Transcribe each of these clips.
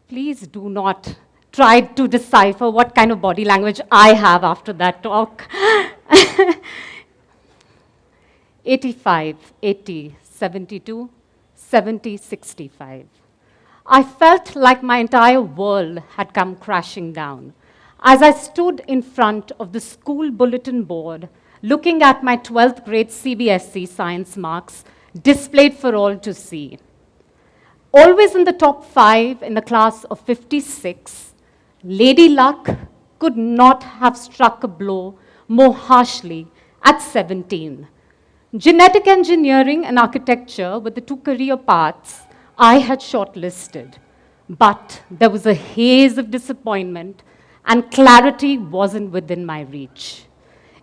Please do not try to decipher what kind of body language I have after that talk. 85, 80, 72, 70, 65. I felt like my entire world had come crashing down as I stood in front of the school bulletin board looking at my 12th grade CBSE science marks displayed for all to see. Always in the top 5 in a class of 56, Lady Luck could not have struck a blow more harshly at 17. Genetic engineering and architecture were the 2 career paths I had shortlisted, but there was a haze of disappointment and clarity wasn't within my reach.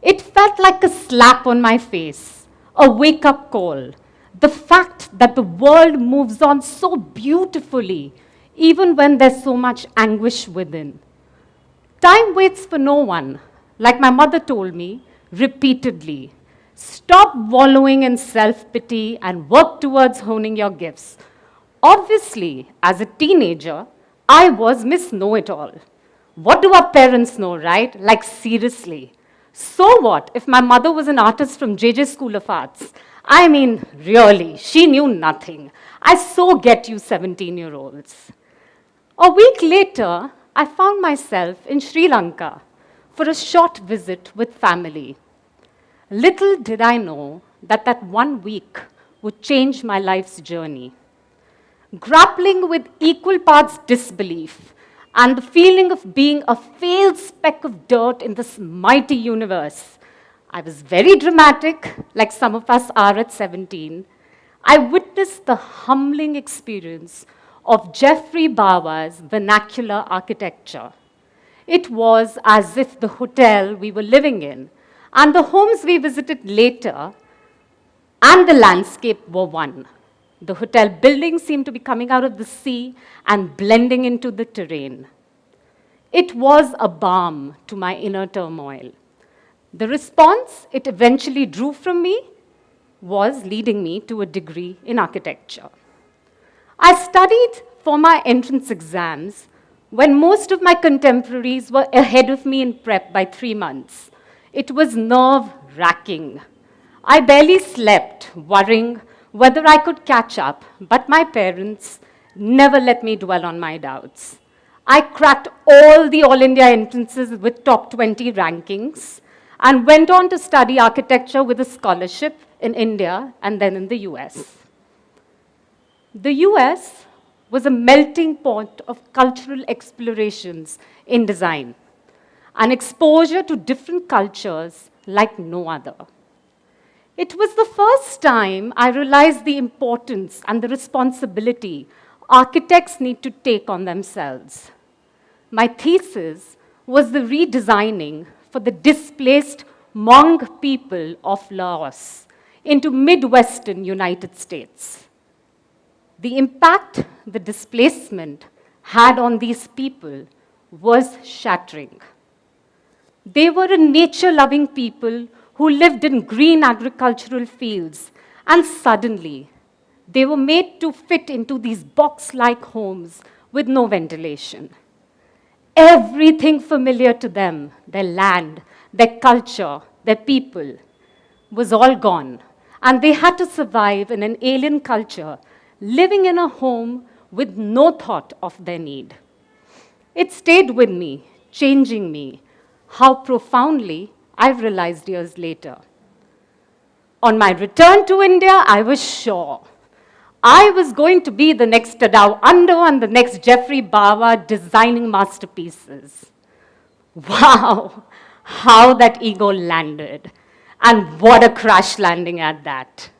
It felt like a slap on my face, a wake-up call. The fact that the world moves on so beautifully, even when there's so much anguish within. Time waits for no one, like my mother told me repeatedly. Stop wallowing in self-pity and work towards honing your gifts. Obviously, as a teenager, I was Miss Know-It-All. What do our parents know, right? Like, seriously. So what if my mother was an artist from JJ School of Arts? I mean, really, she knew nothing. I so get you 17-year-olds. A week later, I found myself in Sri Lanka for a short visit with family. Little did I know that that 1 week would change my life's journey. Grappling with equal parts disbelief and the feeling of being a failed speck of dirt in this mighty universe, I was very dramatic, like some of us are at 17. I witnessed the humbling experience of Geoffrey Bawa's vernacular architecture. It was as if the hotel we were living in and the homes we visited later and the landscape were one. The hotel buildings seemed to be coming out of the sea and blending into the terrain. It was a balm to my inner turmoil. The response it eventually drew from me was leading me to a degree in architecture. I studied for my entrance exams when most of my contemporaries were ahead of me in prep by 3 months. It was nerve-wracking. I barely slept, worrying whether I could catch up, but my parents never let me dwell on my doubts. I cracked all the All India entrances with top 20 rankings and went on to study architecture with a scholarship in India and then in the US. The US was a melting pot of cultural explorations in design, an exposure to different cultures like no other. It was the first time I realized the importance and the responsibility architects need to take on themselves. My thesis was the redesigning for the displaced Hmong people of Laos into Midwestern United States. The impact the displacement had on these people was shattering. They were a nature-loving people who lived in green agricultural fields, and suddenly they were made to fit into these box-like homes with no ventilation. Everything familiar to them, their land, their culture, their people, was all gone, and they had to survive in an alien culture, living in a home with no thought of their need. It stayed with me, changing me, how profoundly I realized years later. On my return to India, I was sure I was going to be the next Tadao Ando and the next Geoffrey Bawa designing masterpieces. Wow, how that ego landed. And what a crash landing at that.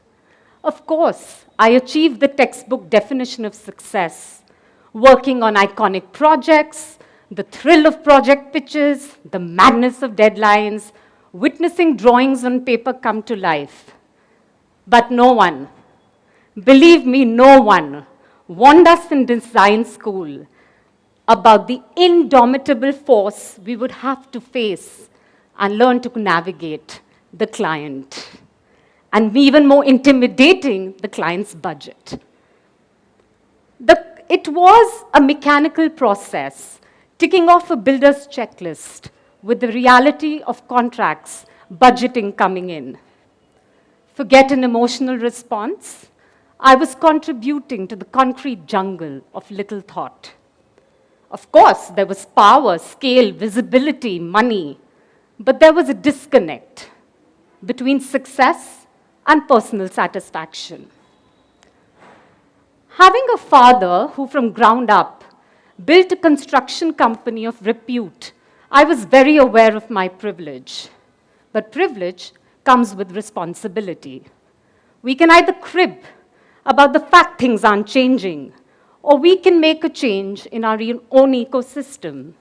Of course, I achieved the textbook definition of success, working on iconic projects, the thrill of project pitches, the madness of deadlines, witnessing drawings on paper come to life. But no one, believe me, no one warned us in design school about the indomitable force we would have to face and learn to navigate the client, and even more intimidating, the client's budget. The it was a mechanical process, ticking off a builder's checklist with the reality of contracts, budgeting coming in. Forget an emotional response. I was contributing to the concrete jungle of little thought. Of course, there was power, scale, visibility, money, but there was a disconnect between success and personal satisfaction. Having a father who, from ground up, built a construction company of repute, I was very aware of my privilege. But privilege comes with responsibility. We can either crib about the fact things aren't changing, or we can make a change in our own ecosystem.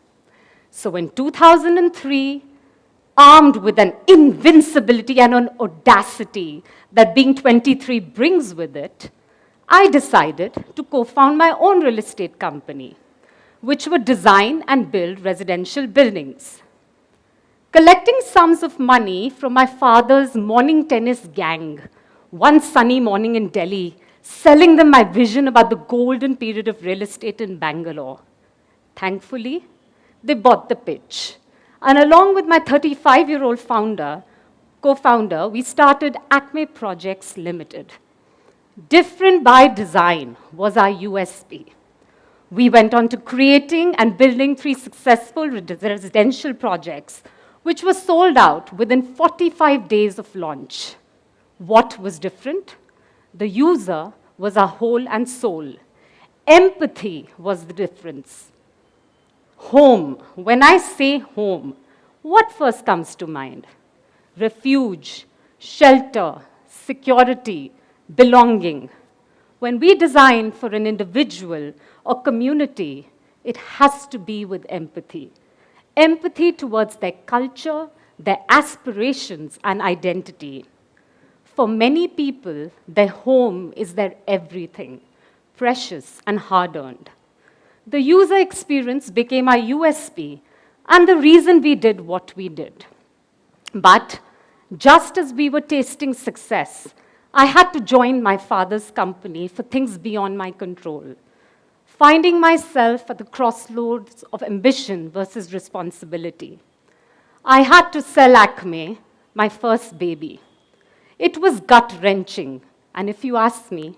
So in 2003, armed with an invincibility and an audacity that being 23 brings with it, I decided to co-found my own real estate company, which would design and build residential buildings. Collecting sums of money from my father's morning tennis gang, one sunny morning in Delhi, selling them my vision about the golden period of real estate in Bangalore. Thankfully, they bought the pitch. And along with my 35-year-old co-founder, we started Acme Projects Limited. Different by design was our USP. We went on to creating and building 3 successful residential projects, which were sold out within 45 days of launch. What was different? The user was our whole and soul. Empathy was the difference. Home. When I say home, what first comes to mind? Refuge, shelter, security, belonging. When we design for an individual or community, it has to be with empathy. Empathy towards their culture, their aspirations, and identity. For many people, their home is their everything, precious and hard-earned. The user experience became our USP and the reason we did what we did. But just as we were tasting success, I had to join my father's company for things beyond my control, finding myself at the crossroads of ambition versus responsibility. I had to sell Acme, my first baby. It was gut-wrenching, and if you ask me,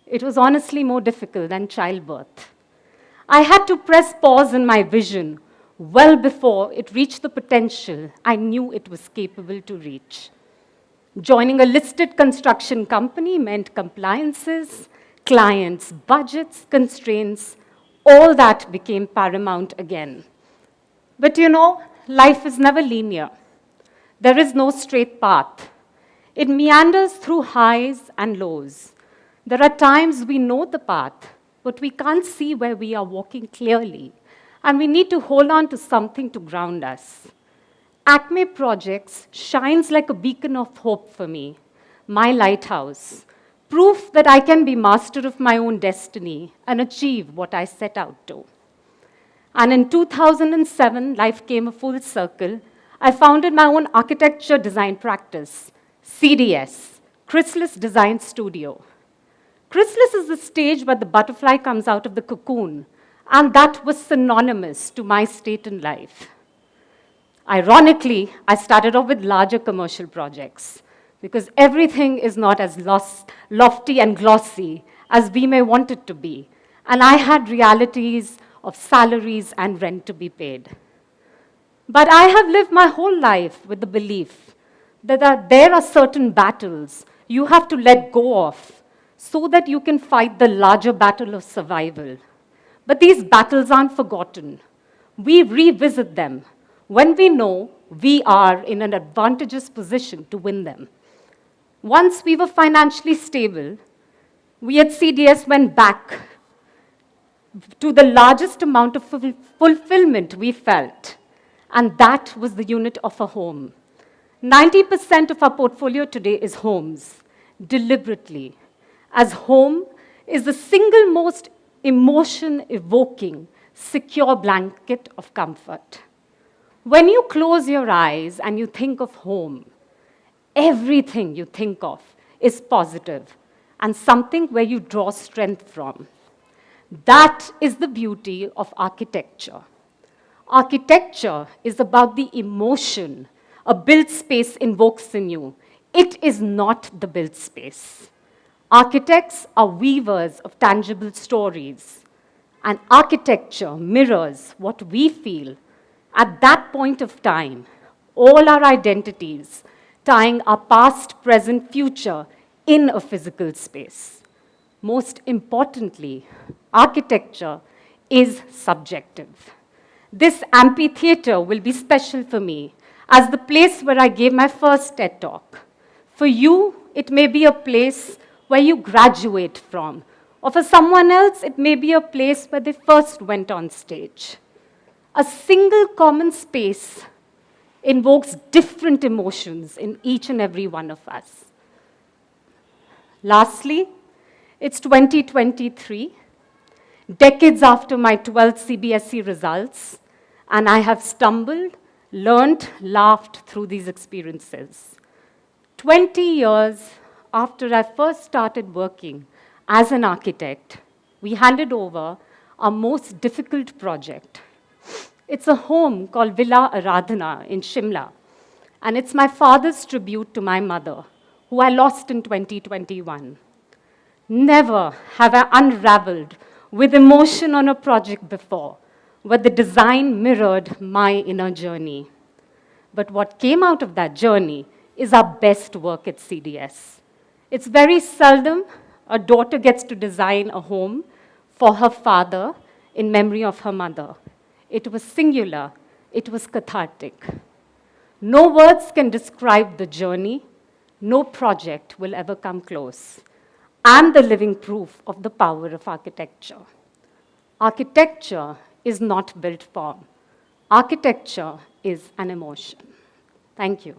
it was honestly more difficult than childbirth. I had to press pause in my vision well before it reached the potential I knew it was capable to reach. Joining a listed construction company meant compliances, clients, budgets, constraints, all that became paramount again. But you know, life is never linear. There is no straight path. It meanders through highs and lows. There are times we know the path, but we can't see where we are walking clearly, and we need to hold on to something to ground us. Acme Projects shines like a beacon of hope for me, my lighthouse, proof that I can be master of my own destiny and achieve what I set out to. And in 2007, life came a full circle. I founded my own architecture design practice, CDS, Chrysalis Design Studio. Chrysalis is the stage where the butterfly comes out of the cocoon, and that was synonymous to my state in life. Ironically, I started off with larger commercial projects because everything is not as lofty and glossy as we may want it to be. And I had realities of salaries and rent to be paid. But I have lived my whole life with the belief that there are certain battles you have to let go of so that you can fight the larger battle of survival. But these battles aren't forgotten. We revisit them when we know we are in an advantageous position to win them. Once we were financially stable, we at CDS went back to the largest amount of fulfillment we felt, and that was the unit of a home. 90% of our portfolio today is homes, deliberately, as home is the single most emotion-evoking, secure blanket of comfort. When you close your eyes and you think of home, everything you think of is positive and something where you draw strength from. That is the beauty of architecture. Architecture is about the emotion a built space invokes in you. It is not the built space. Architects are weavers of tangible stories, and architecture mirrors what we feel at that point of time, all our identities tying our past, present, future in a physical space. Most importantly, architecture is subjective. This amphitheater will be special for me as the place where I gave my first TED Talk. For you, it may be a place where you graduate from, or for someone else, it may be a place where they first went on stage. A single common space invokes different emotions in each and every one of us. Lastly, it's 2023, decades after my 12th CBSE results, and I have stumbled, learned, laughed through these experiences. 20 years after I first started working as an architect, we handed over our most difficult project. It's a home called Villa Aradhana in Shimla, and it's my father's tribute to my mother, who I lost in 2021. Never have I unraveled with emotion on a project before, where the design mirrored my inner journey. But what came out of that journey is our best work at CDS. It's very seldom a daughter gets to design a home for her father in memory of her mother. It was singular, it was cathartic. No words can describe the journey, no project will ever come close. And the living proof of the power of architecture. Architecture is not built form. Architecture is an emotion. Thank you.